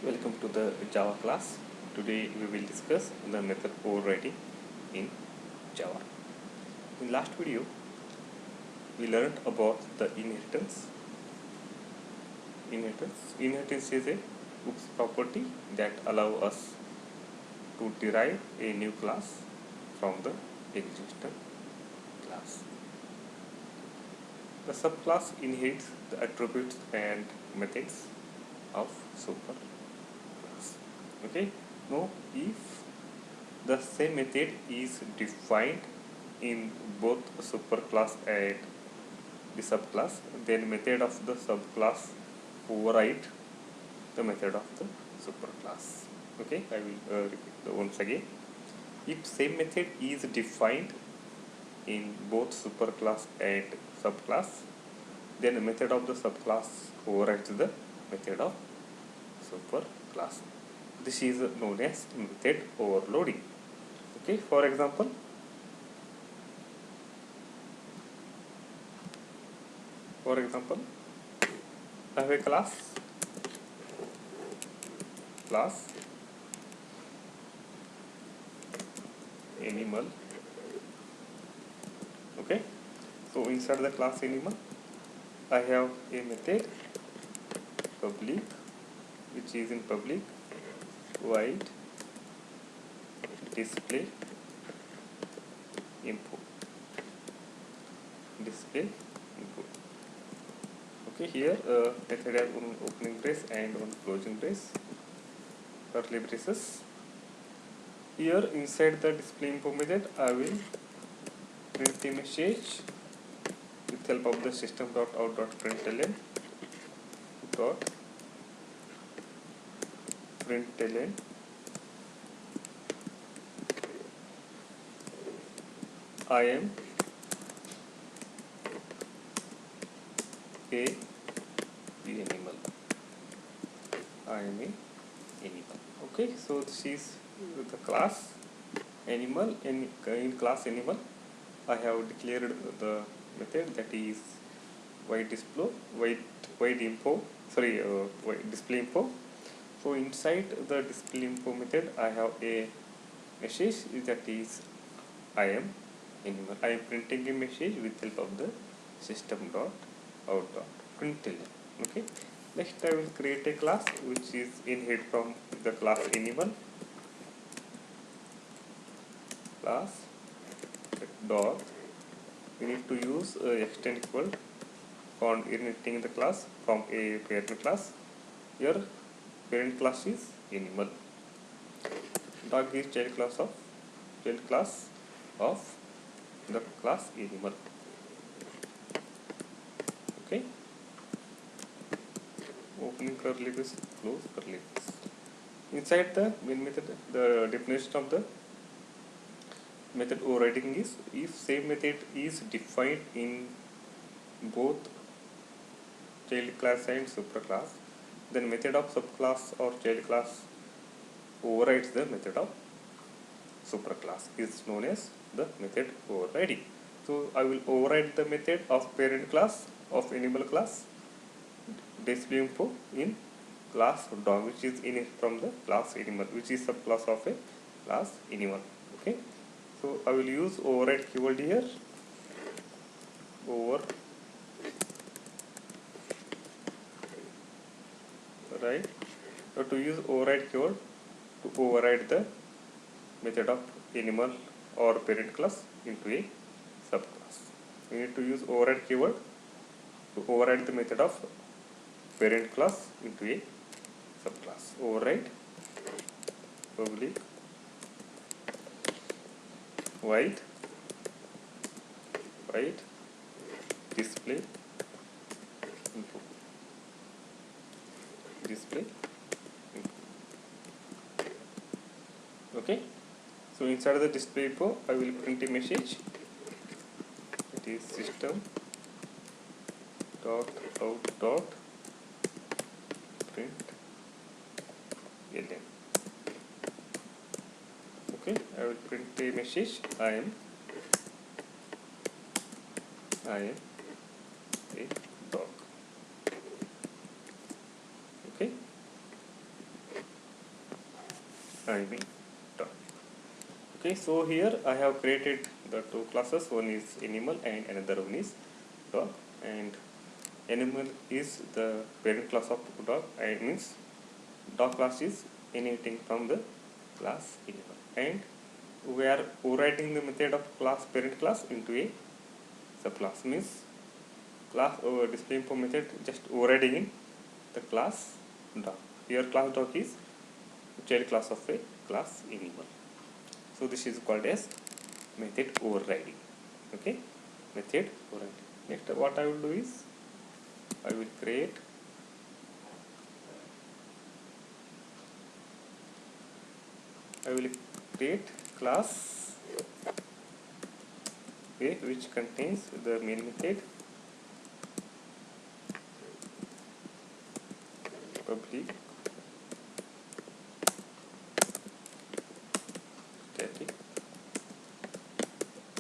Welcome to the Java class. Today we will discuss the method overriding in Java. In last video we learned about the inheritance. Inheritance is a hooks property that allow us to derive a new class from the existing class. The subclass inherits the attributes and methods of superclass. Okay. Now if the same method is defined in both superclass and the subclass, then method of the subclass override the method of the superclass. Okay, I will repeat once again. If same method is defined in both superclass and subclass, then the method of the subclass overrides the method of superclass. This is known as method overloading. Okay, for example, I have a class animal. Okay, so inside the class animal I have a method public, which is in public void display info. Okay, here method has one opening brace and one closing brace, curly braces. Here inside the display info method I will print the message with help of the system.out.println I am a animal. I am a animal. Okay, so this is the class animal. In class animal I have declared the method that is void display info. So inside the display info method I have a message that is I am animal. I am printing a message with help of the system.out.println. Okay, next I will create a class which is inherit from the class animal. Class dot, we need to use extend equal on inheriting the class from a parent class. Here parent class is animal. Dog is child class of the class animal. Okay, opening curly brace, close curly brace. Inside the main method, the definition of the method overriding is if same method is defined in both child class and superclass, then method of subclass or child class overrides the method of superclass, is known as the method overriding. So I will override the method of parent class of animal class display info in class dog, which is init from the class animal, which is subclass of a class animal. Okay, so I will use override keyword here. Override. So to use override keyword to override the method of animal or parent class into a subclass, we need to use override keyword to override the method of parent class into a subclass. Override public void display info. Okay, so inside the display info I will print a message. It is system dot out dot print ln. Okay, I will print a message I am a dog. Okay, I mean dog. Okay, so here I have created the two classes. One is animal and another one is dog. And animal is the parent class of dog, and means dog class is inheriting from the class animal. And we are overriding the method of class parent class into a subclass, means class display info method just overriding in the class dog. Here class dog is child class of a class animal. So this is called as method overriding. Okay, method overriding. Next, what I will do is I will create class A which contains the main method, public static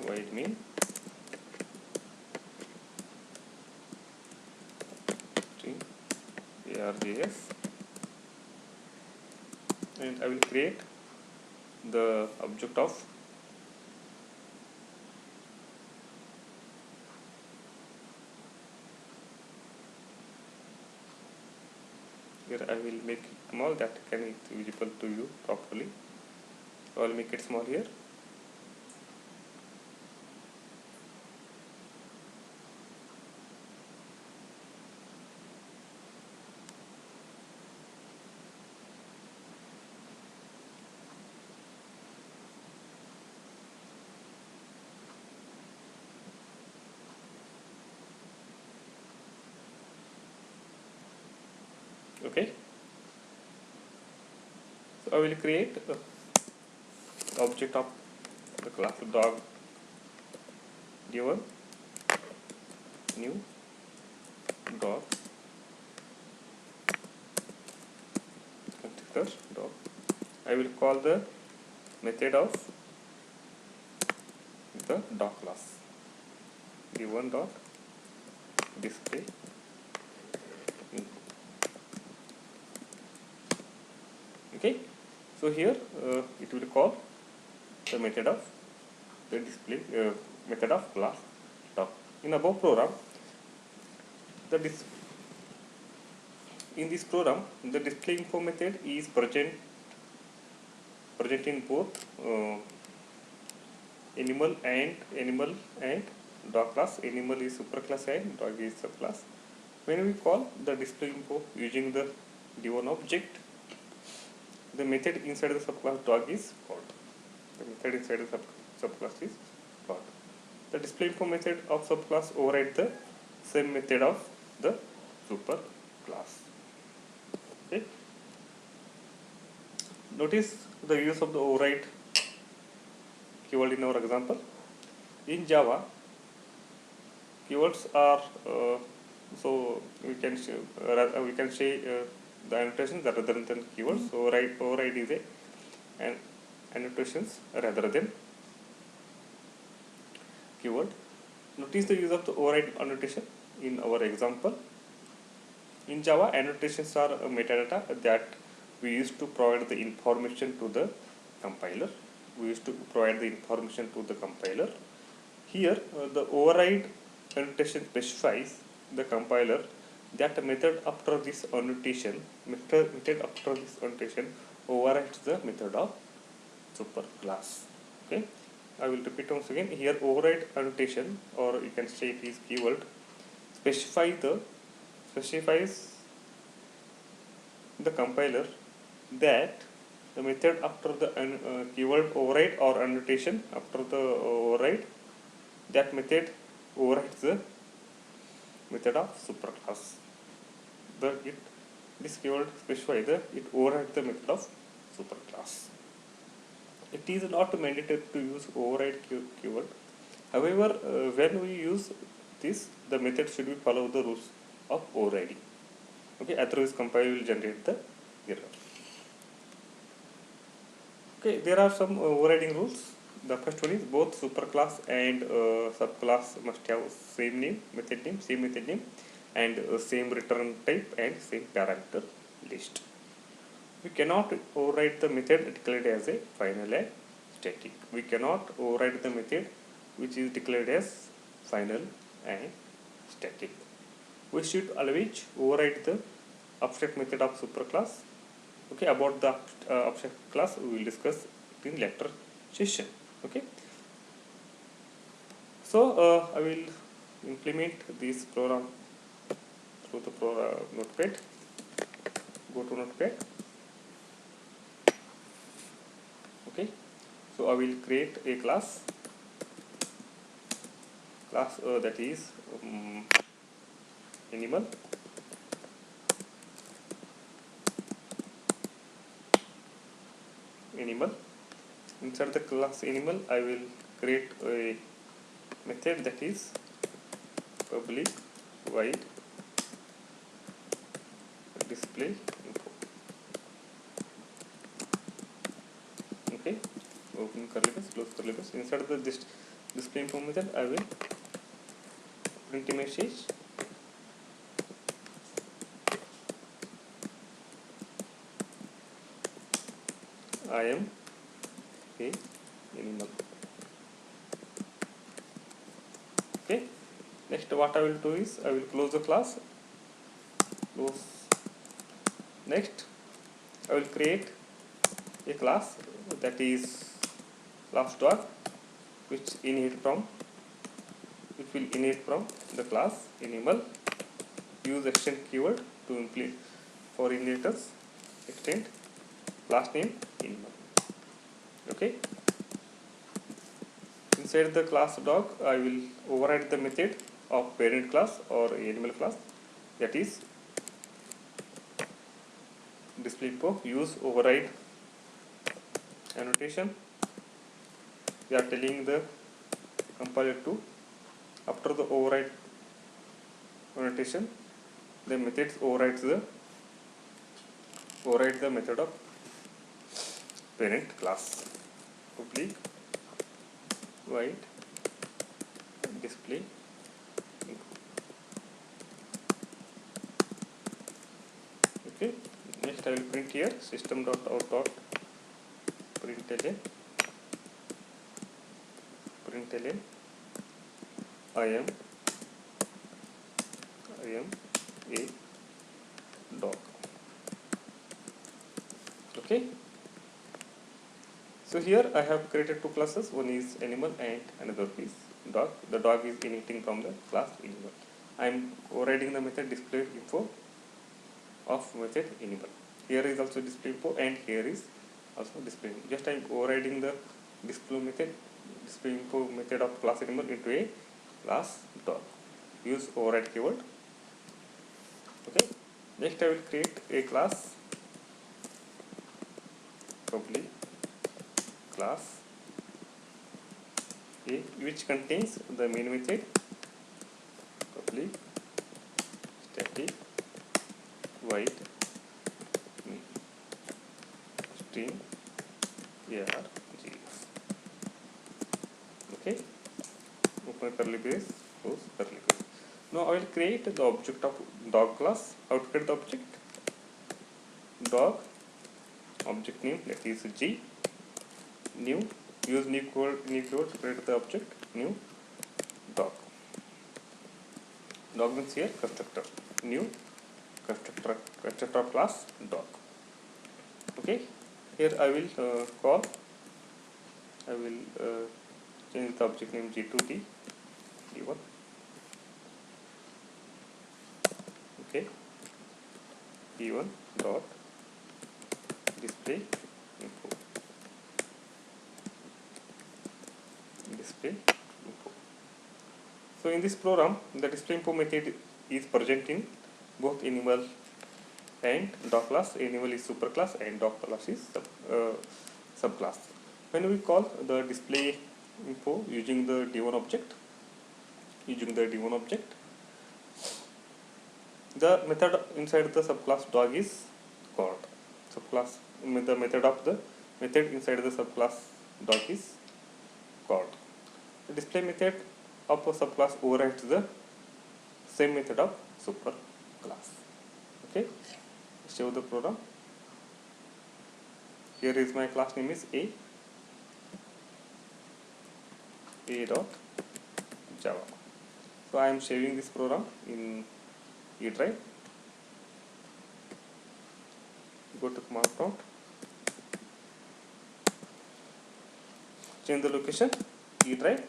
void main string args, and I will create the object of here. I will make it small that can it visible to you properly. So I will make it small here. Okay, so I will create the object of the class dog given new dog constructor dog. I will call the method of the dog class given dot display info. Okay, so here it will call the method of the display method of class dog. In above program, in this program the display info method is present in both animal and dog class. Animal is superclass and dog is subclass. When we call the display info using the given object, the method inside the subclass dog is called. The method inside the subclass is called. The display info method of subclass override the same method of the superclass. Okay. Notice the use of the override keyword in our example. In Java, keywords are so we can say the annotations rather than keywords. So override is an annotations rather than keyword. Notice the use of the override annotation in our example. In Java, annotations are metadata that we use to provide the information to the compiler. Here, the override annotation specifies the compiler that method after this annotation overrides the method of superclass. Okay, I will repeat once again. Here, override annotation, or you can say it is keyword, specifies the compiler that the method after the keyword override or annotation after the override, that method overrides the method of superclass. This keyword specifies it overrides the method of superclass. It is not mandatory to use override keyword. However, when we use this, the method should be follow the rules of overriding. Okay, otherwise compiler will generate the error. Okay, there are some overriding rules. The first one is both superclass and subclass must have same method name, and same return type and same parameter list. We cannot override the method declared as a final and static. We cannot override the method which is declared as final and static. We should always override the abstract method of superclass. Okay, about the abstract class we will discuss in later session. Okay, so I will implement this program through the notepad. Go to notepad. Okay, so I will create a class that is animal. Inside the class animal I will create a method that is public void display info. Okay, open curly brace, close curly brace. Inside the display info method I will print a message I am a animal. Okay, next what I will do is I will close the class. Next I will create a class that is class dog which will inherit from the class animal. Use extend keyword to implement for inheritance. Extend class name animal. Okay, inside the class dog I will override the method of parent class or animal class, that is display info. Use override annotation. We are telling the compiler to, after the override annotation, the methods override the method of parent class. Public void display info. Okay, next I will print here system.out.println I am a dog. Okay, so here I have created two classes, one is animal and another is dog. The dog is inheriting from the class animal. I am overriding the method display info of method animal. Here is also display info and here is also display info. Just I am overriding the display info method of class animal into a class dog. Use override keyword. Okay, next I will create a class public class A which contains the main method public static void string args. Okay, open curly brace, close curly brace. Now I will create the object of dog class. How to create the object? Dog object name, that is G. New, use new keyword to create the object new dog. Dog means here constructor. New constructor of class dog. Okay, here I will change the object name G to D1. Okay, D1 dot display info. So in this program, the display info method is present in both animal and dog class. Animal is superclass and dog class is subclass. When we call the display info using the D1 object, the method inside the subclass dog is called. The method of the method inside the subclass dog is called. The display method of a subclass overrides the same method of superclass. Okay, show the program. here is my class name is a dot java. So I am saving this program in E drive. Go to command prompt, change the location E drive.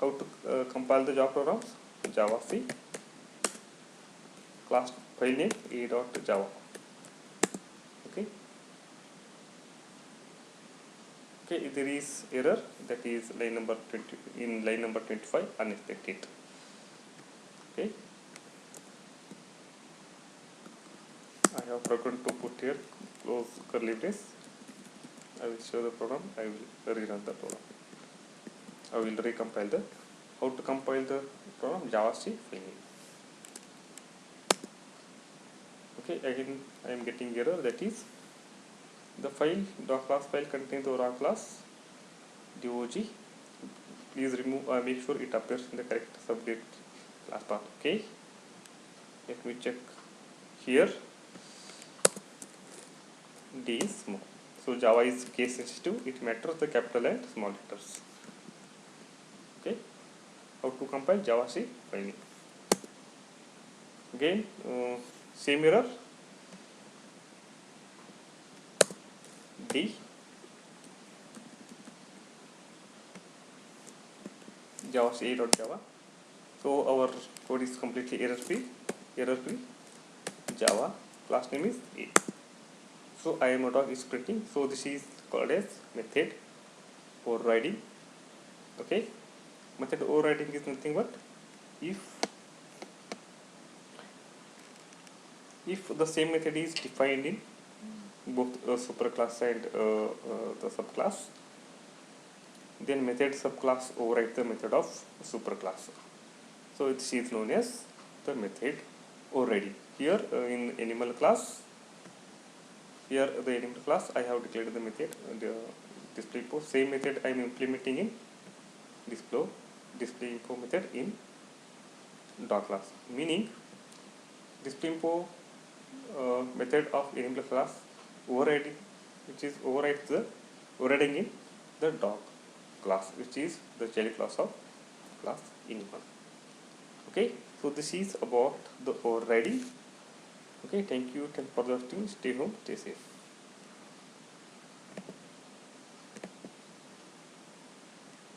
How to compile the Java programs? Java C, class file name a dot java. Okay. Okay, there is error, that is line number 20, in line number 25, unexpected. Okay, I have forgotten to put here close curly brace. I will show the program. I will rerun the program. I will recompile the. How to compile the program? Java C file name. Okay, again I am getting error, that is the file class file contains the raw class dog. Please remove, make sure it appears in the correct subject class path. Okay, let me check here. D is small, so Java is case sensitive, it matters the capital and small letters. Okay, how to compile Java C file name? Again same error, D Java C dot Java. So our code is completely error free. Java class name is A. So I am not is printing. So this is called as method overriding. Okay, method overriding is nothing but if the same method is defined in both superclass and the subclass, then method subclass overrides the method of superclass. So this is known as the method overriding. Here in animal class, I have declared the method display info. Same method I am implementing in display info method in dog class, meaning display info method of animal class overriding, which is overriding in the dog class, which is the child class of class animal. Okay, so this is about the overriding. Okay, thank you for watching. Stay home, stay safe.